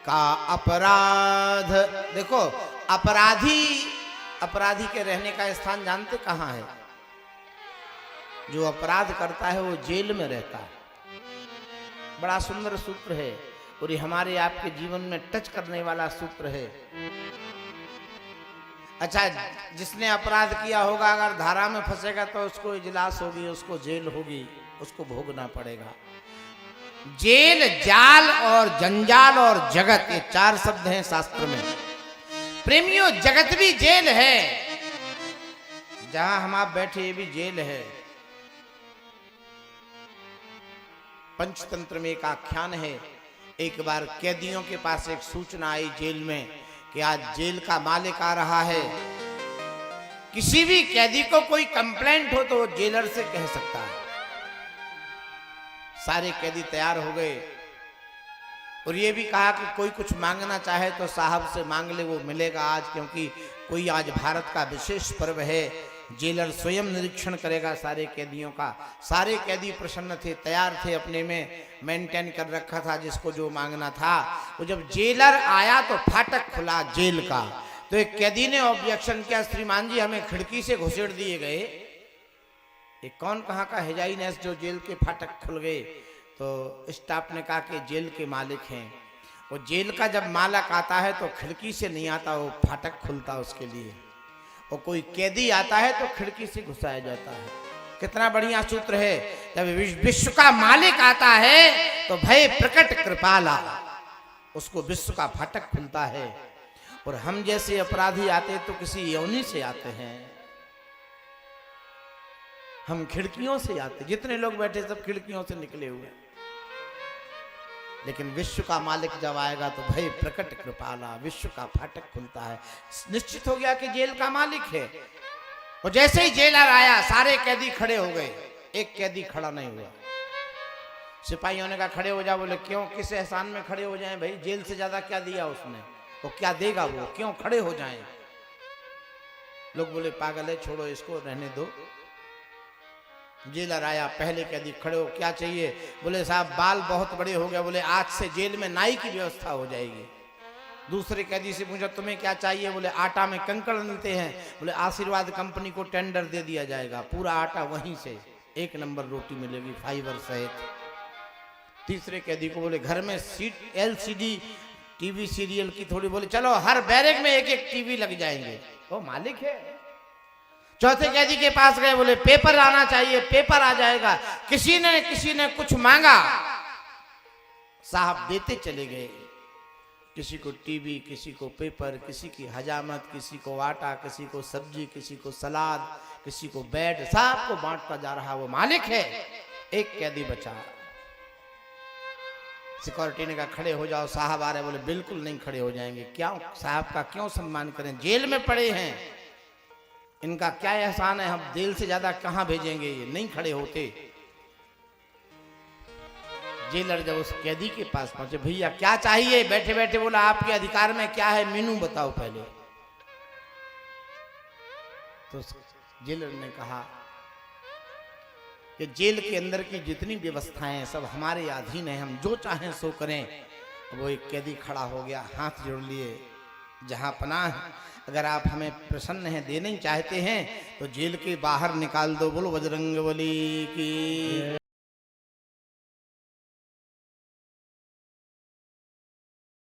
का अपराध। देखो अपराधी के रहने का स्थान जानते कहाँ है? जो अपराध करता है वो जेल में रहता है। बड़ा सुंदर सूत्र है और ये हमारे आपके जीवन में टच करने वाला सूत्र है। अच्छा, जिसने अपराध किया होगा अगर धारा में फंसेगा तो उसको इजलास होगी, उसको जेल होगी, उसको भोगना पड़ेगा। जेल, जाल और जंजाल और जगत, ये 4 शब्द हैं शास्त्र में। प्रेमियों, जगत भी जेल है। जहां हम आप बैठे ये भी जेल है। पंचतंत्र में एक आख्यान है, एक बार कैदियों के पास एक सूचना आई जेल में कि आज जेल का मालिक आ रहा है। किसी भी कैदी को कोई कंप्लेंट हो तो वो जेलर से कह सकता है। सारे कैदी तैयार हो गए और ये भी कहा कि कोई कुछ मांगना चाहे तो साहब से मांग ले, वो मिलेगा आज, क्योंकि कोई आज भारत का विशेष पर्व है। जेलर स्वयं निरीक्षण करेगा सारे कैदियों का। सारे कैदी प्रसन्न थे, तैयार थे, अपने में मेंटेन कर रखा था जिसको जो मांगना था। वो जब जेलर आया तो फाटक खुला जेल का, तो एक कैदी ने ऑब्जेक्शन किया, श्रीमान जी हमें खिड़की से घुसेड़ दिए गए। ये कौन कहाँ का हेजाइनेस जो जेल के फाटक खुल गए? तो स्टाफ ने कहा कि जेल के मालिक हैं। वो जेल का जब मालिक आता है तो खिड़की से नहीं आता, वो फाटक खुलता उसके लिए। और कोई कैदी आता है तो खिड़की से घुसाया जाता है। कितना बढ़िया सूत्र है। जब विश्व का मालिक आता है तो भय प्रकट कृपाला, उसको विश्व का फाटक खुलता है। और हम जैसे अपराधी आते तो किसी योनि से आते हैं, हम खिड़कियों से आते। जितने लोग बैठे सब खिड़कियों से निकले हुए। लेकिन विश्व का मालिक जब आएगा तो भय प्रकट कृपाला, विश्व का फाटक खुलता है। निश्चित हो गया कि जेल का मालिक है। और जैसे ही जेलर आया सारे कैदी खड़े हो गए, एक कैदी खड़ा नहीं हुआ। सिपाहियों ने कहा खड़े हो जा। बोले क्यों, किस एहसान में खड़े हो जाएं भाई? जेल से ज्यादा क्या दिया उसने, वो क्या देगा, वो क्यों खड़े हो जाएं? लोग बोले पागल है, छोड़ो इसको, रहने दो। जेलर आया, पहले कैदी खड़े हो, क्या चाहिए? बोले साहब बाल बहुत बड़े हो गए। बोले आज से जेल में नाई की व्यवस्था हो जाएगी। दूसरे कैदी से पूछा तुम्हें क्या चाहिए? बोले आटा में कंकड़ मिलते हैं। बोले आशीर्वाद कंपनी को टेंडर दे दिया जाएगा, पूरा आटा वहीं से 1 नंबर रोटी मिलेगी फाइबर सहित। तीसरे कैदी को बोले घर में सीट LCD टीवी सीरियल की थोड़ी, बोले चलो हर बैरक में 1-1 टीवी लग जाएंगे, वो मालिक है। चौथे कैदी के पास गए, बोले पेपर आना चाहिए, पेपर आ जाएगा। किसी ने कुछ मांगा, साहब देते चले गए। किसी को टीवी, किसी को पेपर, किसी की हजामत, किसी को आटा, किसी को सब्जी, किसी को सलाद, किसी को बेड, सबको बांटता जा रहा। वो मालिक है। एक कैदी बचा। सिक्योरिटी ने कहा खड़े हो जाओ, साहब आ रहे। बोले बिल्कुल नहीं खड़े हो जाएंगे। क्या साहब का क्यों सम्मान करें? जेल में पड़े हैं, इनका क्या एहसान है, हम जेल से ज्यादा कहां भेजेंगे? ये नहीं खड़े होते। जेलर जब उस कैदी के पास पहुंचे, भैया क्या चाहिए? बैठे बैठे बोला आपके अधिकार में क्या है, मेनू बताओ पहले। तो जेलर ने कहा कि जेल के अंदर की जितनी व्यवस्थाएं सब हमारे अधीन है, हम जो चाहें सो करें। वो एक कैदी खड़ा हो गया, हाथ जोड़ लिए, जहां पनाह अगर आप हमें प्रसन्न हैं, देना ही चाहते हैं तो जेल के बाहर निकाल दो। बोलो बजरंगबली की।